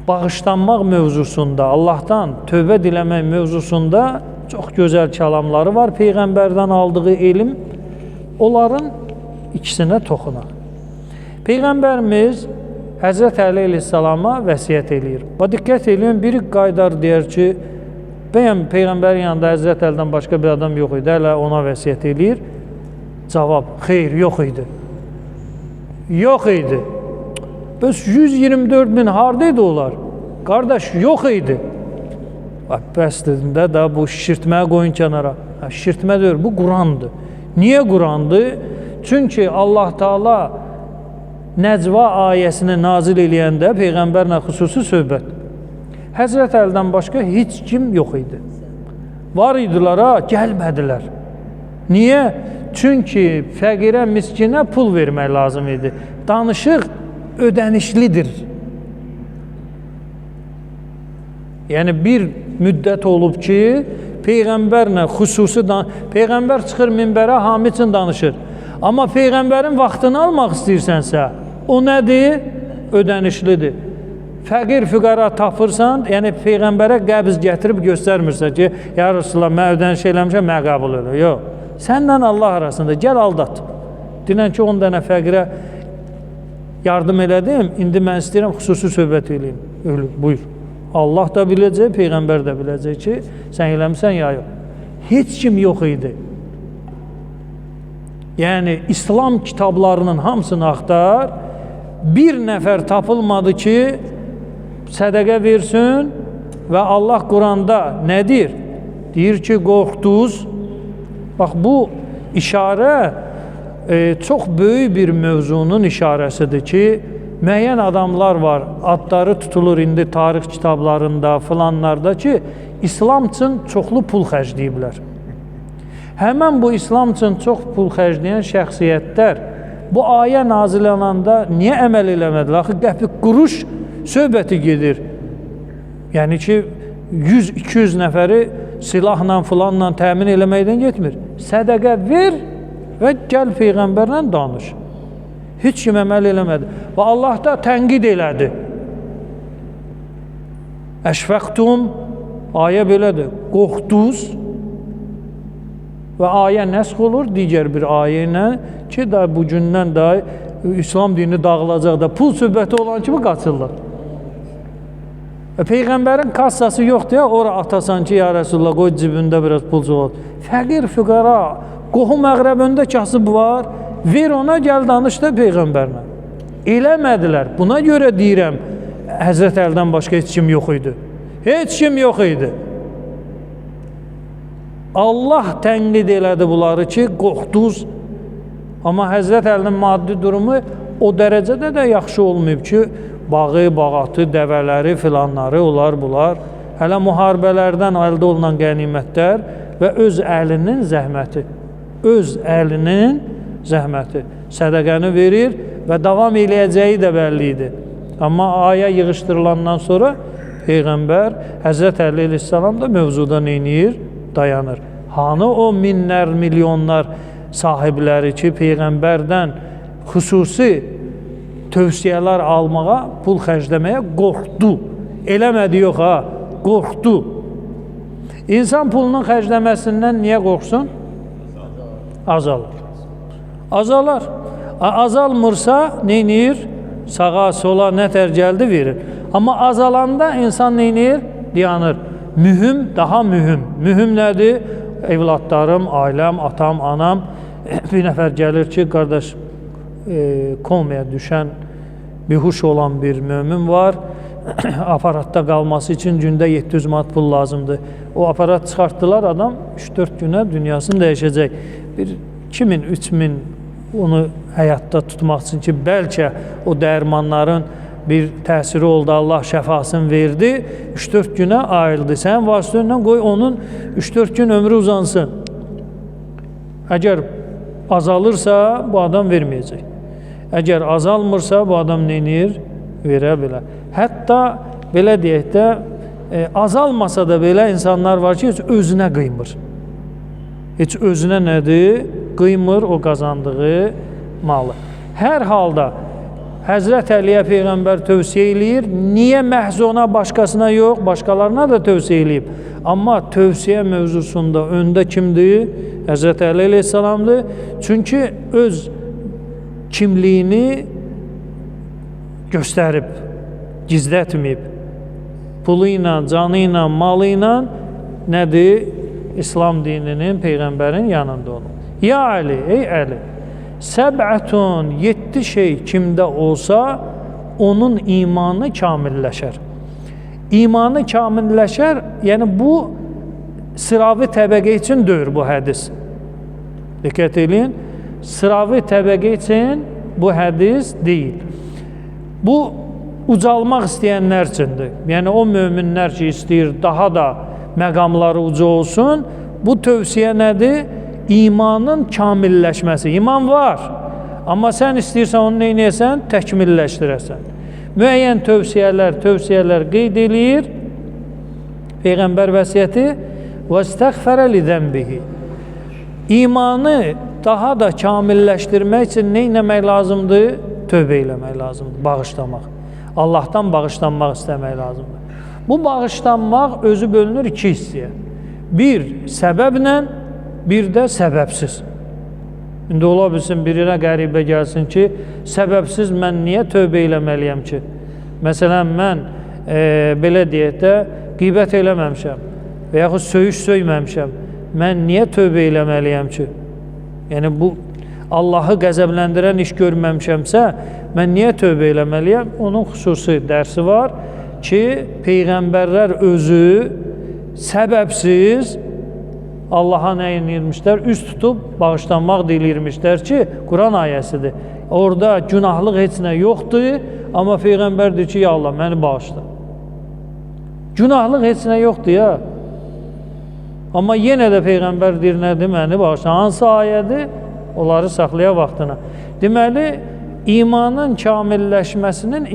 bağışlanmaq mövzusunda, Allahdan tövbə diləmək mövzusunda çox gözəl kəlamları var. Peyğəmbərdən aldığı elm, onların ikisinə toxunaq. Peyğəmbərimiz Həzrət Əli əleyhissalama vəsiyyət eləyir. Diqqət eləyin, biri qaydar deyər ki, bəyəm Peyğəmbərin yanında Həzrət Əlidən başqa bir adam yox idi, hələ ona vəsiyyət eləyir. Cavab, xeyr, yox idi. Yox idi. Bəs 124 min haradaydı onlar? Qardaş, yox idi. Bəs dedində də bu şişirtməyə qoyun kənara. Şişirtmə deyir, bu Qurandır. Niyə Qurandır? Çünki Allah Taala Nəcva ayəsini nazil eləyəndə Peyğəmbərlə xüsusi söhbət. Həzrət Əlidən başqa heç kim yox idi. Var idilər, gəlmədilər. Niyə? Çünki fəqirə, miskinə pul vermək lazım idi. Danışıq ödənişlidir. Yəni bir müddət olub ki, Peyğəmbərlə xüsusi, Peyğəmbər çıxır minbərə, hamı üçün danışır. Amma Peyğəmbərin vaxtını almaq istəyirsənsə, o nədir? Ödənişlidir. Fəqir, füqara tapırsan, yəni Peyğəmbərə qəbz gətirib göstərmirsə ki, ya Rasulullah, mən ödəniş eləmişəm, mən qəbul edir. Yox. Səndən Allah arasında gəl aldat. Dinən ki, 10 dənə fəqirə yardım elədim, indi mən istəyirəm xüsusi söhbət eləyim. Buyur. Allah da biləcək, Peyğəmbər də biləcək ki, sən eləmişsən ya yox. Heç kim yox idi. Yəni, İslam kitablarının hamısını axtar, bir nəfər tapılmadı ki, sədəqə versin və Allah Quranda nədir? Deyir ki, qorxdunuz. Bax, bu işarə çox böyük bir mövzunun işarəsidir ki, müəyyən adamlar var, adları tutulur indi tarix kitablarında, filanlarda ki, İslam üçün çoxlu pul xərcləyiblər. Həmən bu İslam üçün çox pul xərcləyən şəxsiyyətlər bu ayə nazilənəndə niyə əməl eləmədilər? Axı, qəpik quruş söhbəti gedir. Yəni ki, 100-200 nəfəri silahla, filanla təmin eləməkdən getmir. Sədəqə ver və gəl Peyğəmbərlə danış. Heç kim əməl eləmədi. Və Allah da tənqid elədi. Əşfəqtum, ayə belədir. Qorxdunuz və ayə nəsx olur digər bir ayə ilə ki, da bugündən də İslam dini dağılacaq da pul söhbəti olan kimi qaçırlar. Peyğəmbərin kassası yoxdur ya, ora atasan ki, ya Resulullah, qoy cibində biraz pul çoğalt. Fəqir, füqara, qohum əqrəbində kasıb var, ver ona, gəl danış da Peyğəmbərlə. Eləmədilər. Buna görə deyirəm, Həzrət Əlidən başqa heç kim yox idi. Heç kim yox idi. Allah tənqid elədi bunları ki, qorxdunuz. Amma Həzrət Əlinin maddi durumu o dərəcədə də yaxşı olmayıb ki, bağı, bağatı, dəvələri, filanları, olar, bunlar. Hələ müharibələrdən əldə olunan qənimətlər və öz əlinin zəhməti. Öz əlinin zəhməti. Sədəqəni verir və davam eləyəcəyi də bəlli idi. Amma ayə yığışdırılandan sonra Peyğəmbər Həzrət Əli əleyhissalam da mövzuda neyniyir? Dayanır. Hanı o minlər, milyonlar sahibləri ki, Peyğəmbərdən xüsusi tövsiyələr almağa, pul xərcləməyə qorxdu. Eləmədi yox, qorxdu. İnsan pulunun xərcləməsindən niyə qorxsun? Azalır. Azalar. Azalmırsa neynir? Sağa, sola, nətər gəldi verir. Amma azalanda insan neynir? Dayanır. Mühüm, daha mühüm. Mühüm nədir? Evladlarım, ailəm, atam, anam. Bir nəfər gəlir ki, qardaş, komaya düşən, bihuş olan bir mömin var. Aparatda qalması üçün gündə 700 manat pul lazımdır. O aparat çıxartdılar, adam 3-4 günə dünyasını dəyişəcək. Bir 2000, 3000 onu həyatda tutmaq üçün ki, bəlkə o dərmanların bir təsiri oldu, Allah şəfasını verdi, 3-4 günə ayrıldı. Sən vasitəsindən qoy onun 3-4 gün ömrü uzansın. Əgər azalırsa, bu adam verməyəcək. Əgər azalmırsa, bu adam neynir? Verə bilər. Hətta, belə deyək də, azalmasa da belə insanlar var ki, heç özünə qıymır. Heç özünə nədir? Qıymır o qazandığı malı. Hər halda, Həzrət Əliyə Peyğəmbər tövsiyə eləyir. Niyə məhz ona, başqasına yox, başqalarına da tövsiyə eləyib. Amma tövsiyə mövzusunda öndə kimdir? Həzrət Əli əleyhissalamdır. Çünki öz kimliyini göstərib, gizlətməyib. Pulu ilə, canı ilə, malı ilə nədir? İslam dininin, Peyğəmbərin yanında olur. Ya Əli, ey Əli, səb'ətun, 7 şey kimdə olsa, onun imanı kamilləşər. İmanı kamilləşər, yəni bu sıravi təbəqə üçün deyir bu hədis. Diqqət edin, sıravi təbəqə üçün bu hədis deyil. Bu, ucalmaq istəyənlər üçündür. Yəni o möminlər ki, istəyir daha da məqamları uca olsun, bu tövsiyə nədir? İmanın kamilləşməsi. İman var, amma sən istəyirsən onu neynəyəsən? Təkmilləşdirəsən. Müəyyən tövsiyələr qeyd eləyir. Peyğəmbər vəsiyyəti وَاسْتَغْفَرَ لِذَنْبِهِ. İmanı daha da kamilləşdirmək üçün neynəmək lazımdır? Tövbə eləmək lazımdır, bağışlamaq. Allahdan bağışlanmaq istəmək lazımdır. Bu bağışlanmaq özü bölünür 2 hissəyə. Bir, səbəblə, bir də səbəbsiz. İndi ola bilsin, birinə qəribə gəlsin ki, səbəbsiz mən niyə tövbə eləməliyəm ki? Məsələn, mən belə deyək də, qeybət eləməmişəm və yaxud söyüş söyməmişəm. Mən niyə tövbə eləməliyəm ki? Yəni, bu Allahı qəzəbləndirən iş görməmişəmsə, mən niyə tövbə eləməliyəm? Onun xüsusi dərsi var ki, Peyğəmbərlər özü səbəbsiz Allaha nə inirmişlər? Üz tutub bağışlanmaq dilirmişlər ki, Quran ayəsidir. Orada günahlıq heç nə yoxdur, amma Peyğəmbər deyir ki, ya Allah, məni bağışla. Günahlıq heç nə yoxdur ya. Amma yenə də Peyğəmbər deyir, nədir? Məni bağışla. Hansı ayədir? Onları saxlaya vaxtına. Deməli, imanın kamilləşməsinin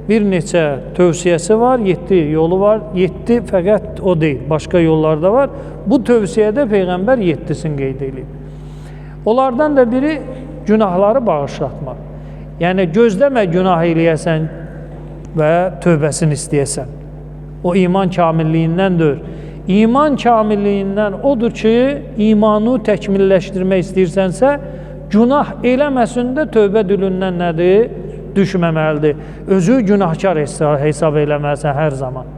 bir neçə tövsiyəsi var, 7 yolu var. 7 fəqət o deyil, başqa yollar da var. Bu tövsiyədə Peyğəmbər 7-sini qeyd edib. Onlardan da biri günahları bağışlatmaq. Yəni, gözləmə günah eləyəsən və tövbəsini istəyəsən. O iman kamilliyindən deyir. İman kamilliyindən odur ki, imanı təkmilləşdirmək istəyirsənsə, günah eləməsində tövbə dilindən nədir? Düşməməlidir. Özü günahkar hesab eləməlisən hər zaman.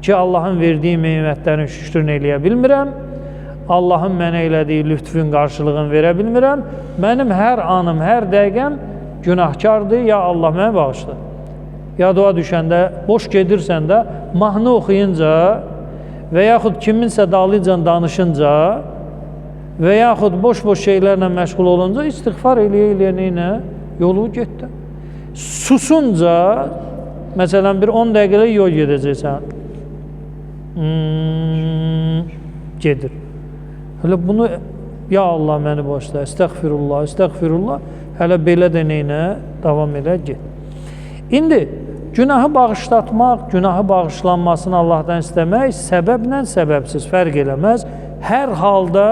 Ki, Allahın verdiyi neymətlərin şükrünü eləyə bilmirəm, Allahın mənə elədiyi lütfün qarşılığını verə bilmirəm, mənim hər anım, hər dəqiqəm günahkardır, ya Allah mənə bağışla. Ya dua düşəndə, boş gedirsən də, mahnı oxuyunca və yaxud kiminsə dalıcan danışınca və yaxud boş-boş şeylərlə məşğul olunca istiğfar eləyə-eləyə yolu getdi. Susunca, məsələn, bir 10 dəqiqələ yol gedəcəksən. Gedir. Hələ bunu, ya Allah məni bağışla, estəğfirullah, estəğfirullah, hələ belə də neynə davam elə, get. İndi, günahı bağışlatmaq, günahı bağışlanmasını Allahdan istəmək səbəblə səbəbsiz fərq eləməz. Hər halda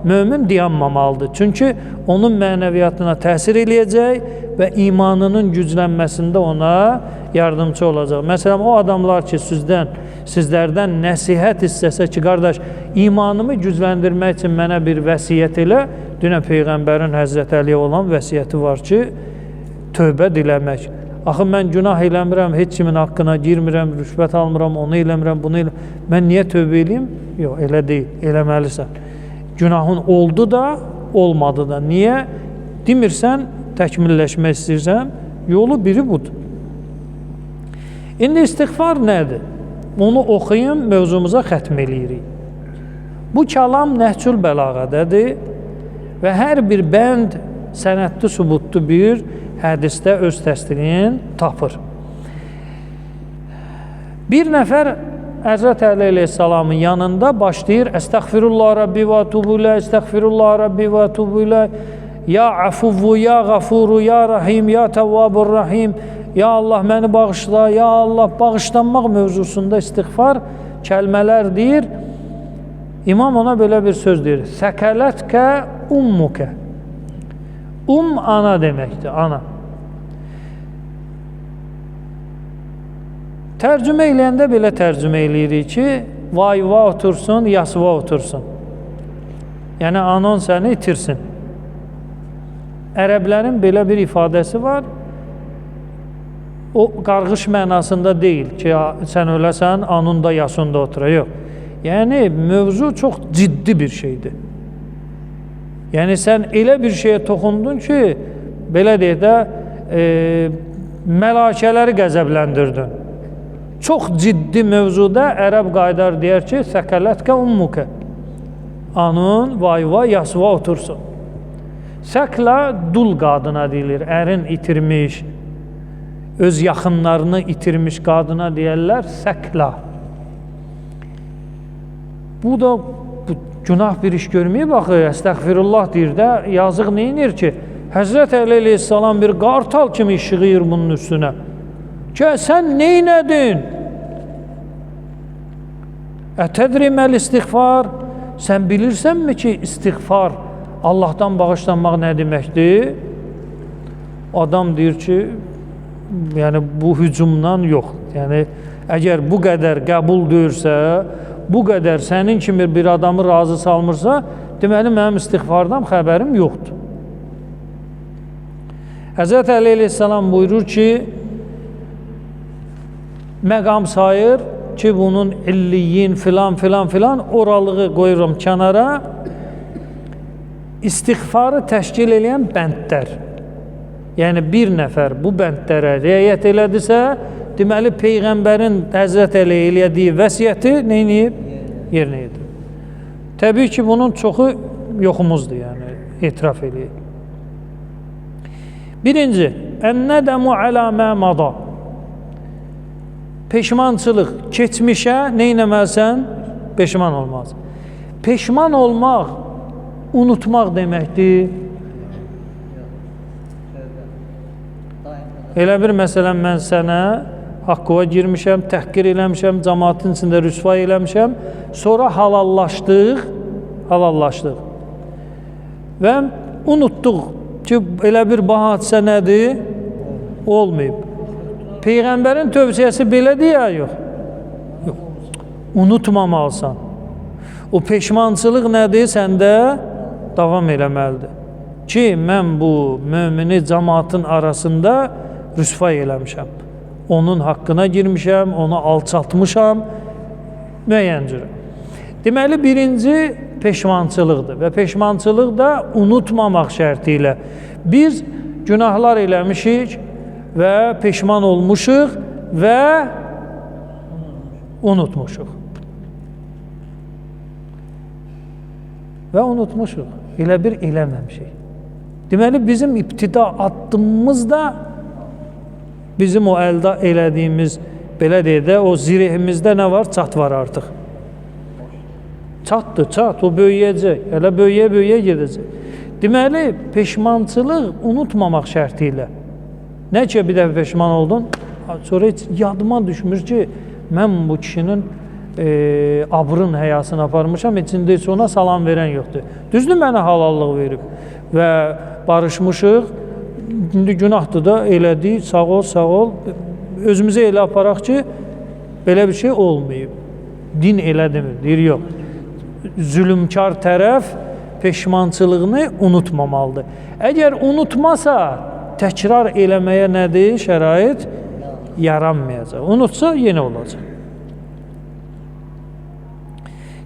mömin dayanmamalıdır. Çünki onun mənəviyyatına təsir eləyəcək və imanının güclənməsində ona yardımcı olacaq. Məsələn, o adamlar ki, sizlərdən nəsihət istəsə ki, qardaş, imanımı gücləndirmək üçün mənə bir vəsiyyət elə, dünə Peyğəmbərin Həzrət Əliyə olan vəsiyyəti var ki, tövbə diləmək. Axı, mən günah eləmirəm, heç kimin haqqına girmirəm, rüşvət almıram, onu eləmirəm, bunu eləmirəm. Mən niyə tövbə eləyim? Yox, elə deyil, eləməlisən. Günahın oldu da, olmadı da. Niyə? Demirsən, təkmilləşmək istəyirsən, yolu biri budur. İndi istiğfar nədir? Onu oxuyun, mövzumuza xətm eləyirik. Bu kəlam Nəhcül Bəlağədədir və hər bir bənd sənədli sübutlu bir hədisdə öz təsdiqini tapır. Bir nəfər Həzrət Əli əleyhissalamın yanında başlayır, Əstəğfirullah Rabbi və tubu ilə, Əstəğfirullah Rabbi və tubu ilə, Ya afuvvu, Ya qafuru, Ya rahim, Ya təvvabur rahim, Ya Allah məni bağışla, Ya Allah, bağışlanmaq mövzusunda istiğfar kəlmələr deyir. İmam ona belə bir söz deyir, Səkələtkə ummukə. Ana deməkdir, ana. Tərcümə eləyəndə belə tərcümə eləyirik ki, vay-va otursun, yasva otursun. Yəni, anon səni itirsin. Ərəblərin belə bir ifadəsi var. O, qarğış mənasında deyil ki, sən öləsən, anun da, yasun da otura. Yox. Yəni, mövzu çox ciddi bir şeydir. Yəni, sən elə bir şeyə toxundun ki, belə deyək də, məlakələri qəzəbləndirdin. Çox ciddi mövzuda ərəb qaydar deyər ki, səkələtkə ummukə. Anun, vay-va, yasva otursun. Səkla dul qadına deyilir, ərin itirmiş, öz yaxınlarını itirmiş qadına deyərlər, səkla. Bu da günah bir iş görməyib, baxı, əstəğfirullah deyir də, yazıq neyinir ki, Həzrət Əli əleyhissalam bir qartal kimi işığıyır bunun üstünə. Ki, sən neynədin? Ətədri məl istiğfar? Sən bilirsənmi ki, istiğfar Allahdan bağışlanmaq nə deməkdir? Adam deyir ki, yəni bu hücumdan yox. Yəni, əgər bu qədər qəbul deyirsə, bu qədər sənin kimi bir adamı razı salmırsa, deməli, mənim istiğfardan xəbərim yoxdur. Həzrət Əli əleyhissalam buyurur ki, məqam sayır ki, bunun illiyin filan oralığı qoyuram kənara, istiğfarı təşkil edən bəndlər. Yəni, bir nəfər bu bəndlərə riayət elədirsə, deməli, Peyğəmbərin Həzrət Əli elədiyi vəsiyyəti neyniyib? Yerinə yedir. Təbii ki, bunun çoxu yoxumuzdur, yəni, etiraf eləyir. Birinci, ən-nədəmu alə mə mada. Peşmançılıq, keçmişə neynəməlisən? Peşman olmaz. Peşman olmaq, unutmaq deməkdir. Elə bir məsələn, mən sənə haqqıva girmişəm, təhqir eləmişəm, cəmaatın içində rüsva eləmişəm, sonra halallaşdıq və unutduq ki, elə bir hadisə nədir? Olmayıb. Peyğəmbərin tövsiyəsi belədir ya, yox? Yox. Unutmamalısan. O peşmançılıq nədir? Səndə davam eləməlidir. Ki, mən bu mömini cəmaatın arasında rüsva eləmişəm. Onun haqqına girmişəm, onu alçaltmışam, müəyyən cürə. Deməli, birinci peşmançılıqdır və peşmançılıq da unutmamaq şərti ilə. Biz günahlar eləmişik və peşman olmuşuq və unutmuşuq. Və unutmuşuq. Elə bir eləməmişik. Deməli, bizim ibtida addımımız da bizim o əldə elədiyimiz, belə deyək də, o zirehimizdə nə var? Çat var artıq. Çatdır, çat, o böyüyəcək, elə böyüyə gedəcək. Deməli, peşmançılıq unutmamaq şərti ilə. Nə ki, bir dəfə peşman oldun, sonra heç yadıma düşmür ki, mən bu kişinin abrın həyasını aparmışam, içində heç ona salam verən yoxdur. Düzdür, mənə halallıq verib və barışmışıq, indi günahdır da elədik, sağ ol, özümüzə elə aparaq ki, belə bir şey olmayıb. Din elə demir, deyir, yox. Zülümkar tərəf peşmançılığını unutmamalıdır. Əgər unutmasa, təkrar eləməyə nədir? Şərait yaranmayacaq. Unutsa, yenə olacaq.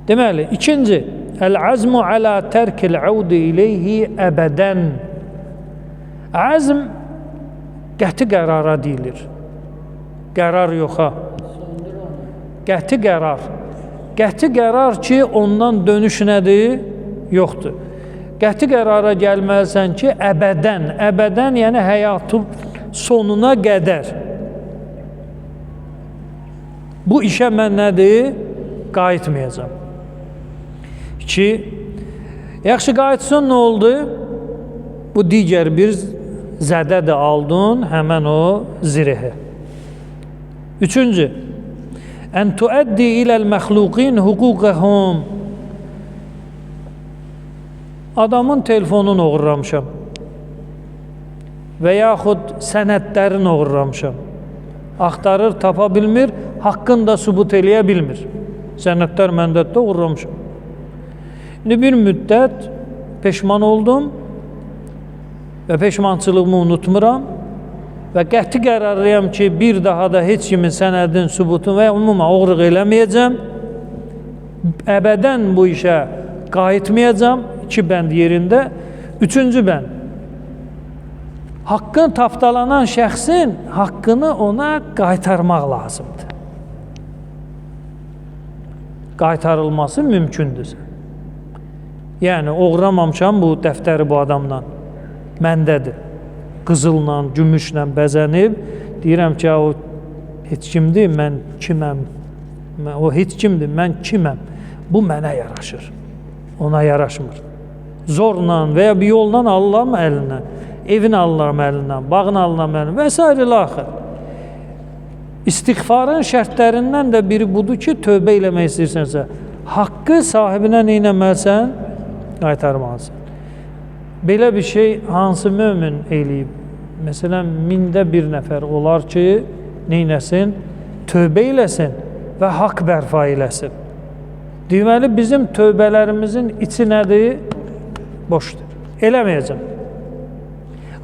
Deməli, ikinci, əl-əzmu alə tərkil əvdi iləyhi əbədən. Əzm qəti qərara deyilir. Qərar yoxa. Qəti qərar. Qəti qərar ki, ondan dönüş nədir? Yoxdur. Qəti qərara gəlməlisən ki, əbədən, yəni həyatın sonuna qədər. Bu işə mən nədir? Qayıtmayacam. İki, yaxşı qayıtsın, nə oldu? Bu digər bir zədədir aldın, həmən o zirehə. Üçüncü, ən tuəddi iləl məxluqin hüquqəhum. Adamın telefonunu oğurlamışam və yaxud sənədlərini oğurlamışam. Axtarır, tapa bilmir, haqqını da sübut eləyə bilmir. Sənədlər məndətdə uğramışım. İndi bir müddət peşman oldum və peşmançılığımı unutmuram və qəti qərarlıyam ki, bir daha da heç kimin sənədin, sübutun və umuma oğruq eləməyəcəm. Əbədən bu işə qayıtmayacam. 2 bənd yerində. 3-cü bənd. Haqqın tapdalanan şəxsin haqqını ona qaytarmaq lazımdır. Qaytarılması mümkündür. Yəni, oğramamışam bu dəftəri bu adamdan. Məndədir. Qızılla, gümüşlə bəzənib. Deyirəm ki, o heç kimdir, mən kiməm. O heç kimdir, mən kiməm. Bu mənə yaraşır. Ona yaraşmır. Zorla və ya bir yolla alıram əlindən. Evini alıram əlindən, bağını alıram əlindən və s. ilaxır. İstiğfarın şərtlərindən də biri budur ki, tövbə eləmək istəyirsənsə, haqqı sahibinə neynəməlisən? Qaytarmalısan. Belə bir şey hansı mömin eləyib? Məsələn, 1000-də 1 nəfər olar ki, neynəsin? Tövbə eləsin və haqq bərpa eləsin. Deməli, bizim tövbələrimizin içi nədir? Boşdur. Eləməyəcəm.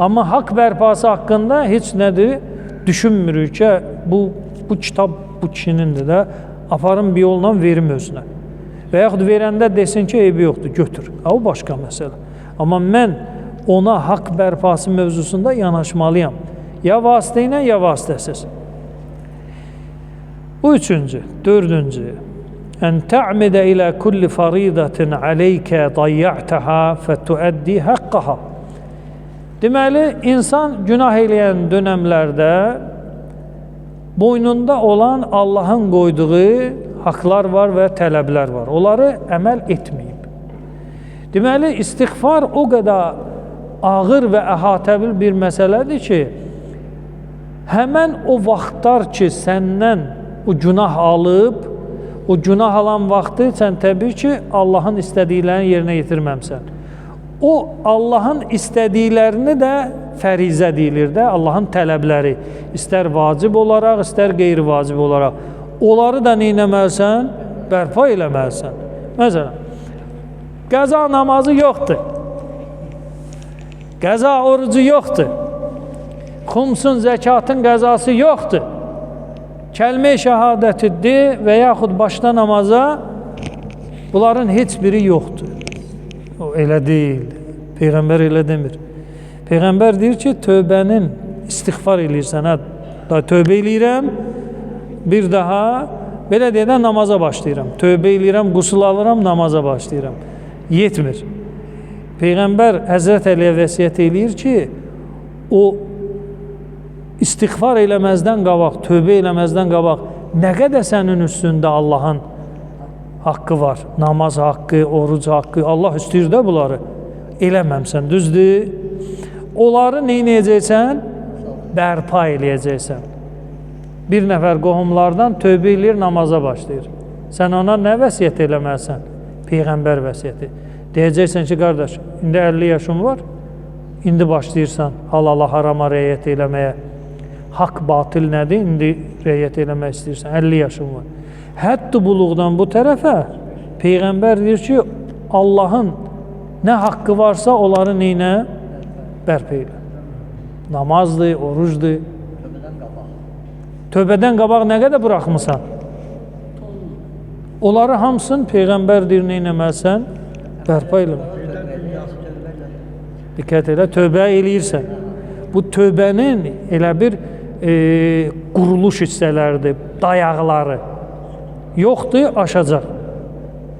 Amma haqq bərpası haqqında heç nədir? Düşünmürük ki, bu kitab bu kişinindir də, aparın bir yolla verim özünə. Və yaxud verəndə desin ki, eybi yoxdur, götür. O başqa məsələ. Amma mən ona haqq bərpası mövzusunda yanaşmalıyam. Ya vasitə ilə, ya vasitəsiz. Bu 3-cü. 4-cü. Ən tə'midə ilə kulli faridatin aleykə dayya'taha fətuəddi haqqaha. Deməli, insan günah eləyən dönəmlərdə boynunda olan Allahın qoyduğu haqlar var və tələblər var. Onları əməl etməyib. Deməli, istiğfar o qədər ağır və əhatəbil bir məsələdir ki, həmən o vaxtlar ki, səndən o günah alıb, o günah alan vaxtı sən təbii ki, Allahın istədiklərini yerinə yetirməmsən. O, Allahın istədiklərini də fərizə deyilir də, Allahın tələbləri. İstər vacib olaraq, istər qeyri-vacib olaraq. Onları da neynəməlisən? Bərpa eləməlisən. Məsələn, qəza namazı yoxdur. Qəza orucu yoxdur. Xumsun, zəkatın qəzası yoxdur. Kəlmə-i şəhadətidir və yaxud başda namaza bunların heç biri yoxdur. O elə deyil. Peyğəmbər elə demir. Peyğəmbər deyir ki, tövbənin istiğfar eləyirsən. Hə, tövbə eləyirəm, bir daha belə deyədən namaza başlayıram. Tövbə eləyirəm, qusul alıram, namaza başlayıram. Yetmir. Peyğəmbər Həzrət Əliyə vəsiyyət eləyir ki, o istiğfar eləməzdən qabaq, tövbə eləməzdən qabaq nə qədər sənin üstündə Allahın haqqı var. Namaz haqqı, oruc haqqı. Allah istəyir də bunları. Eləməmsən, düzdür? Onları neynəyəcəksən? Bərpa eləyəcəksən. Bir nəfər qohumlardan tövbə eləyir, namaza başlayır. Sən ona nə vəsiyyət eləməlisən? Peyğəmbər vəsiyyəti. Deyəcəksən ki, qardaş, indi 50 yaşım var, indi başlayırsan halala, harama rəyyət eləməyə. Haqq, batil nədir? İndi rəyyət eləmək istəyirsən. 50 yaşın var. Hətta buluqdan bu tərəfə Peyğəmbər deyir ki, Allahın nə haqqı varsa onları neynə? Bərpa elə. Namazdır, orucdur. Tövbədən qabaq nə qədər buraxmısan? Onları hamısını Peyğəmbər deyir, neynəməlisən? Bərpa elə. Diqqət elə, tövbə eləyirsən. Bu tövbənin elə bir quruluş hissələridir, dayaqları. Yoxdur, aşacaq.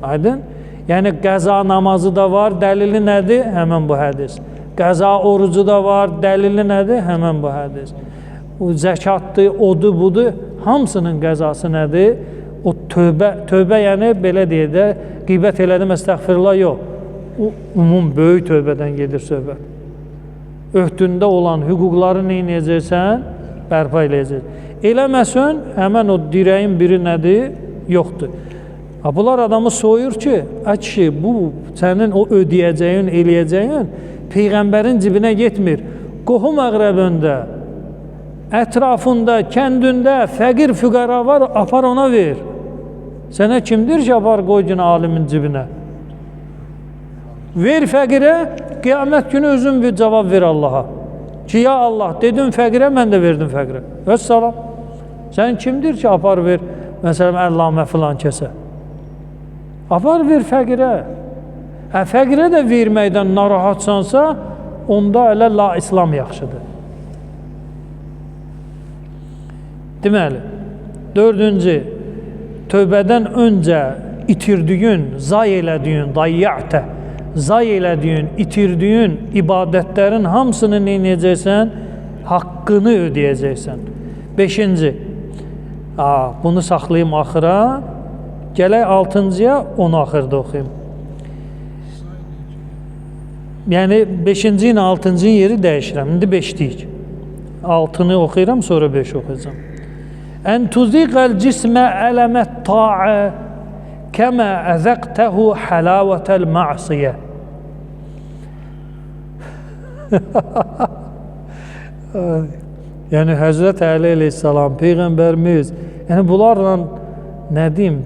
Aydın? Yəni, qəza namazı da var, dəlili nədir? Həmən bu hədis. Qəza orucu da var, dəlili nədir? Həmən bu hədis. O zəkatdır, odur, budur, hamısının qəzası nədir? O tövbə yəni, belə deyək də, qeybət elədim, əstəğfirullah, yox. O, umum böyük tövbədən gedir söhbət. Öhdündə olan hüquqları neynəyəcəksən? Bərpa eləyəcəksən. Eləməsən, həmən o dirəyin biri nədir? Yoxdur. Bunlar adamı soyur ki, kişi, bu sənin o ödəyəcəyin, eləyəcəyin Peyğəmbərin cibinə getmir. Qohum əqrəbində Ətrafında, kəndində fəqir füqara var, apar ona ver. Sənə kimdir ki, apar qoy günə alimin cibinə? Ver fəqirə, qiyamət günü özün bir cavab ver Allaha. Ki, ya Allah, dedim fəqirə, mən də verdim fəqirə. Vəssalam. Sən kimdir ki, apar ver, məsələn, əllamə filan kəsə? Apar ver fəqirə. Fəqirə də verməkdən narahatsansa, onda elə la İslam yaxşıdır. Deməli, dördüncü, tövbədən öncə itirdiyin, zay elədiyin, dayyətə, zay elədiyin, itirdiyin ibadətlərin hamısını neyəcəksən? Haqqını ödəyəcəksən. Beşinci, bunu saxlayayım axıra, gələk altıncıya, onu axırda oxuyayım. Yəni, 5-ci ilə 6-cı yeri dəyişirəm. İndi 5-deyik. 6-nı oxuyuram, sonra 5 oxuyacam. Ən tuziqəl cismə ələmət ta'a kəmə əzəqtəhu həlavətəl ma'siyə. Yəni, Həzrət Əli əleyhissalam, Peyğəmbərimiz, yəni bunlarla nə deyim?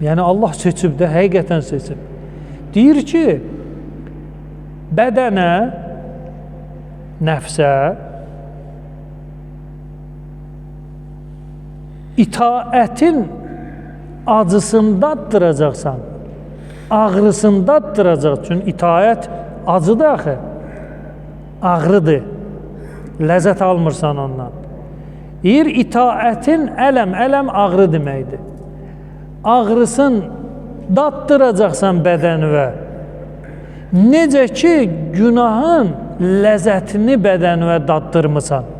Yəni, Allah seçib də, həqiqətən seçib. Deyir ki, bədənə, nəfsə itaətin acısını daddıracaqsan, ağrısını daddıracaq. Çünki itaət acıdır axı, ağrıdır, ləzzət almırsan ondan. Deyir, itaətin ələm ağrı deməkdir. Ağrısını daddıracaqsan bədənivə. Necə ki, günahın ləzzətini bədənivə daddırmısan.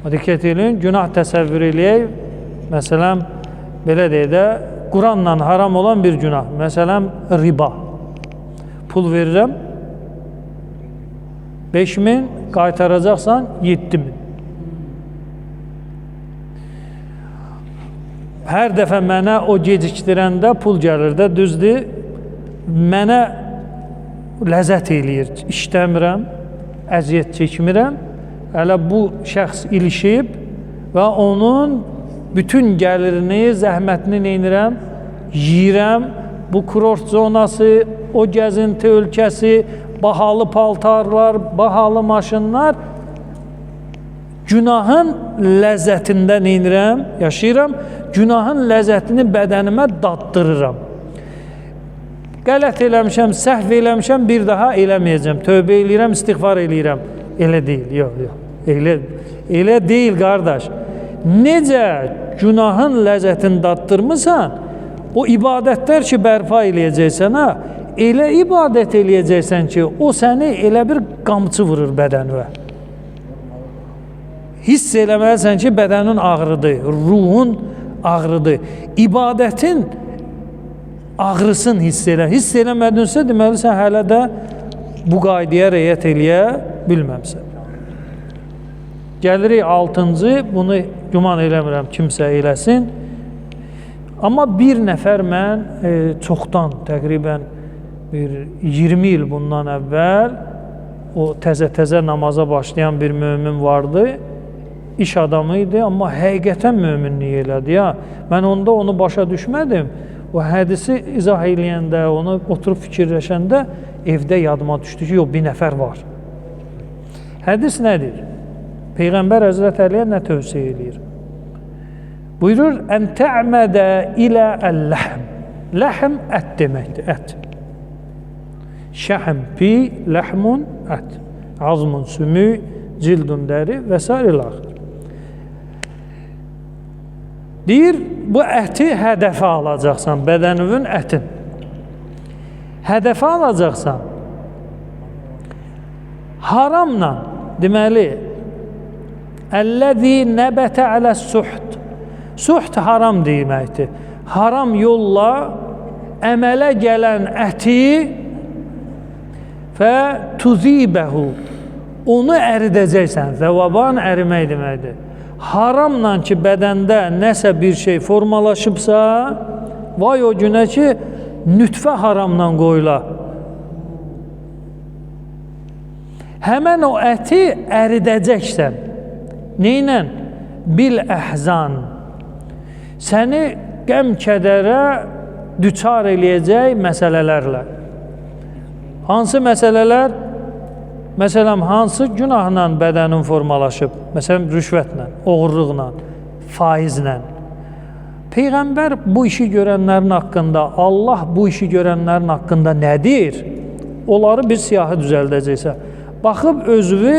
Diqqət edin, günah təsəvvür eləyək. Məsələn, belə deyək də, Quranla haram olan bir günah. Məsələn, riba. Pul verirəm, 5.000, qaytaracaqsan 7.000. Hər dəfə mənə o gecikdirəndə pul gəlir də, düzdür, mənə ləzzət eləyir, işləmirəm, əziyyət çəkmirəm, hələ bu şəxs ilişib və onun bütün gəlirini, zəhmətini neynirəm, yiyirəm, bu kurort zonası, o gəzinti ölkəsi, bahalı paltarlar, bahalı maşınlar, günahın ləzzətində neynirəm, yaşayıram, günahın ləzzətini bədənimə daddırıram. Qələt eləmişəm, səhv eləmişəm, bir daha eləməyəcəm. Tövbə eləyirəm, istiğfar eləyirəm. Elə deyil, yox. Elə deyil, qardaş. Necə günahın ləzzətini daddırmısan, o ibadətlər ki, bərpa eləyəcəksən, elə ibadət eləyəcəksən ki, o səni elə bir qamçı vurur bədənivə. Hiss eləməlisən ki, bədənin ağrıdır, ruhun ağrıdır. İbadətin ağrısını hiss elə. Hiss eləmədinsə, deməli, sən hələ də bu qaydaya riayət eləyə bilməmsən. Gəlirik 6-cı, bunu güman eləmirəm kimsə eləsin. Amma bir nəfər mən çoxdan, təqribən 20 il bundan əvvəl o təzə namaza başlayan bir mömin vardı. İş adamı idi, amma həqiqətən möminlik elədi. Mən onda onu başa düşmədim. O hədisi izah eləyəndə, onu oturub fikirləşəndə evdə yadıma düşdü ki, yox, bir nəfər var. Hədis nədir? Peyğəmbər Həzrət Əliyə nə tövsiyə eləyir? Buyurur, ən tə'mədə ilə əl-ləhəm. Ləhəm ət deməkdir, ət. Şəhəm pi, ləhmun ət. Azmun sümü, cildun dəri və s. ilaxır. Deyir, bu əti hədəfə alacaqsan, bədəninin ətin. Hədəfə alacaqsan, haramla, deməli, əlləzi nəbətə aləs-suht. Suht haram deməkdir. Haram yolla əmələ gələn əti və tuzibəhu, onu əridəcəksən. Zəvaban ərimək deməkdir. Haramla ki, bədəndə nəsə bir şey formalaşıbsa, vay o günə ki, nütfə haramla qoyula. Həmən o əti əridəcəksən. Neynə? Bil əhzan. Səni qəm-kədərə düçar eləyəcək məsələlərlə. Hansı məsələlər? Məsələn, hansı günahla bədənin formalaşıb? Məsələn, rüşvətlə, oğurluqla, faizlə. Peyğəmbər bu işi görənlərin haqqında, Allah bu işi görənlərin haqqında nədir? Onları bir siyahı düzəldəcəksən. Baxıb özünü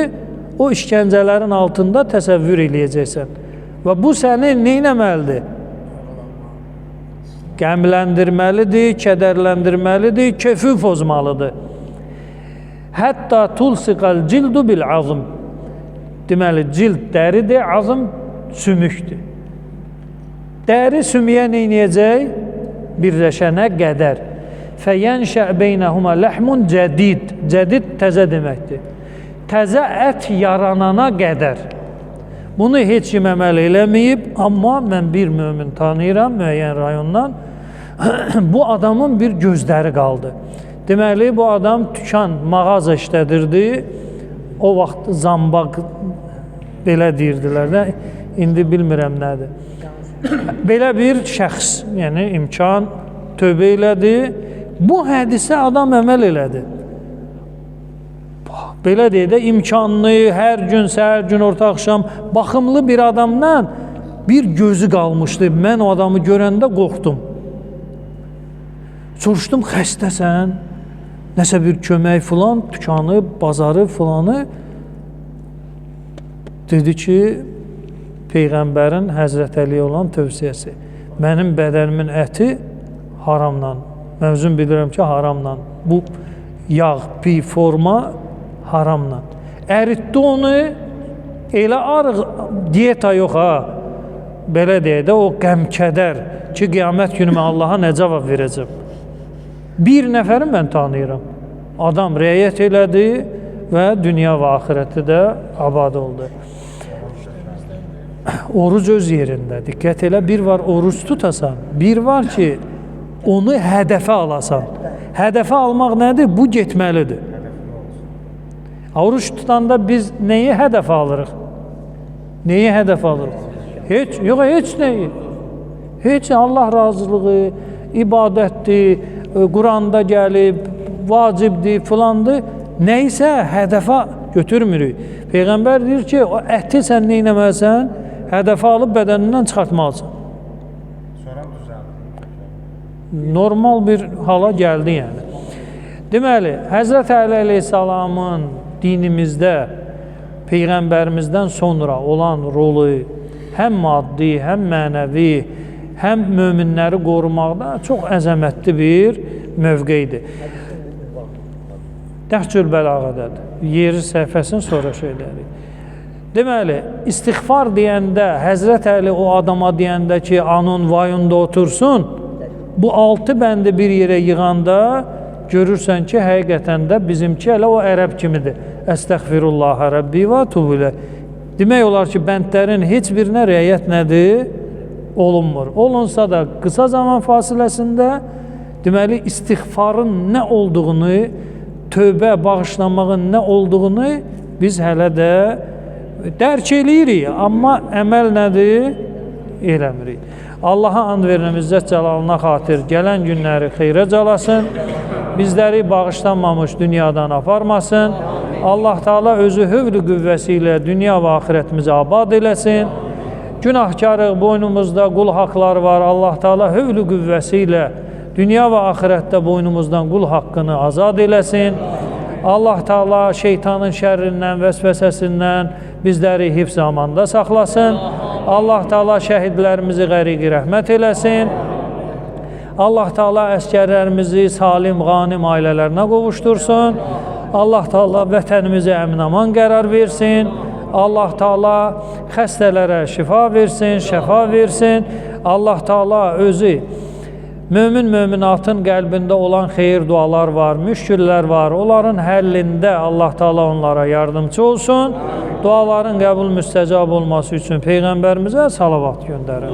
o işgəncələrin altında təsəvvür eləyəcəksən. Və bu səni neynəməlidir? Qəmləndirməlidir, kədərləndirməlidir, keyfi pozmalıdır. Hətta tulsiqal cildu bil azm. Deməli, cild dəridir, azm sümükdür. Dəri sümüyə neynəyəcək? Birləşənə qədər. Fəyənşə beynəhuma ləhmun cədid. Cədid təzə deməkdir. Təzə ət yaranana qədər. Bunu heç kim əməl eləməyib, amma mən bir mömin tanıyıram müəyyən rayondan. Bu adamın bir gözləri qaldı. Deməli, bu adam tükan, mağaza işlədirdi. O vaxt zambaq belə deyirdilər də, indi bilmirəm nədir. Belə bir şəxs, yəni imkan tövbə elədi. Bu hədisə adam əməl elədi. Belə deyək də, imkanlı, hər gün, səhər gün, orta axşam baxımlı bir adamdan bir gözü qalmışdı. Mən o adamı görəndə qorxdum. Soruşdum, xəstəsən, nəsə bir kömək filan, dükanı, bazarı filanı. Dedi ki, Peyğəmbərin Həzrət Əliyə olan tövsiyəsi. Mənim bədənimin əti haramla. Mən özüm bilirəm ki, haramla. Bu yağ, pi, forma haramla. Əritdi onu, elə arıq, diyeta yox ha. Belə deyək də, o qəm-kədər ki, qiyamət günü mən Allaha nə cavab verəcəm. Bir nəfəri mən tanıyıram. Adam riayət elədi və dünya və axirətdə də abad oldu. Oruc öz yerində. Diqqət elə, bir var oruc tutasan, bir var ki, onu hədəfə alasan. Hədəfə almaq nədir? Bu getməlidir. Oruç tutanda biz nəyi hədəfə alırıq? Nəyi hədəfə alırıq? Heç, yox, heç nəyi. Heç Allah razılığı, ibadətdir, Quranda gəlib, vacibdir, filandır. Nəysə hədəfə götürmürük. Peyğəmbər deyir ki, o əti sən neynəməlisən? Hədəfə alıb bədənindən çıxartmalısan. Sonra düzəldir. Normal bir hala gəldi yəni. Deməli, Həzrət Əli əleyhissalamın dinimizdə Peyğəmbərimizdən sonra olan rolu həm maddi, həm mənəvi, həm möminləri qorumaqda çox əzəmətli bir mövqeydir. Nəhcül Bəlağədədir. Yeri səhifəsini sonra söylərik. Deməli, istiğfar deyəndə, Həzrət Əli o adama deyəndə ki, anun vayında otursun, bu 6 bəndi bir yerə yığanda görürsən ki, həqiqətən də bizimki elə o ərəb kimidir. Əstəğfirullah Rəbbi və tubulə. Demək olar ki, bəndlərin heç birinə riayət nədir? Olunmur. Olunsa da qısa zaman fasiləsində deməli, istiğfarın nə olduğunu, tövbə bağışlamağın nə olduğunu biz hələ də dərk eləyirik, amma əməl nədir? Eləmirik. Allaha and verirəm, İzzət Cəlalına xatir gələn günləri xeyrə calasın, bizləri bağışlanmamış dünyadan aparmasın, Allah Teala özü hövlü qüvvəsi ilə dünya və axirətimizi abad eləsin, günahkarıq, boynumuzda qul haqları var, Allah Teala hövlü qüvvəsi ilə dünya və axirətdə boynumuzdan qul haqqını azad eləsin, Allah Teala şeytanın şərrindən, vəsvəsəsindən bizləri hifz amanda saxlasın. Allah Teala şəhidlərimizi qəriqi rəhmət eləsin. Allah Teala əskərlərimizi salim, qanim ailələrinə qovuştursun. Allah Teala vətənimizi əmin-aman qərar versin. Allah Teala xəstələrə şifa versin, şəfa versin. Allah Teala özü mömin-möminatın qəlbində olan xeyir dualar var, müşküllər var. Onların həllində Allah Teala onlara yardımcı olsun. Duaların qəbul müstəcab olması üçün Peyğəmbərimizə salavat göndərin.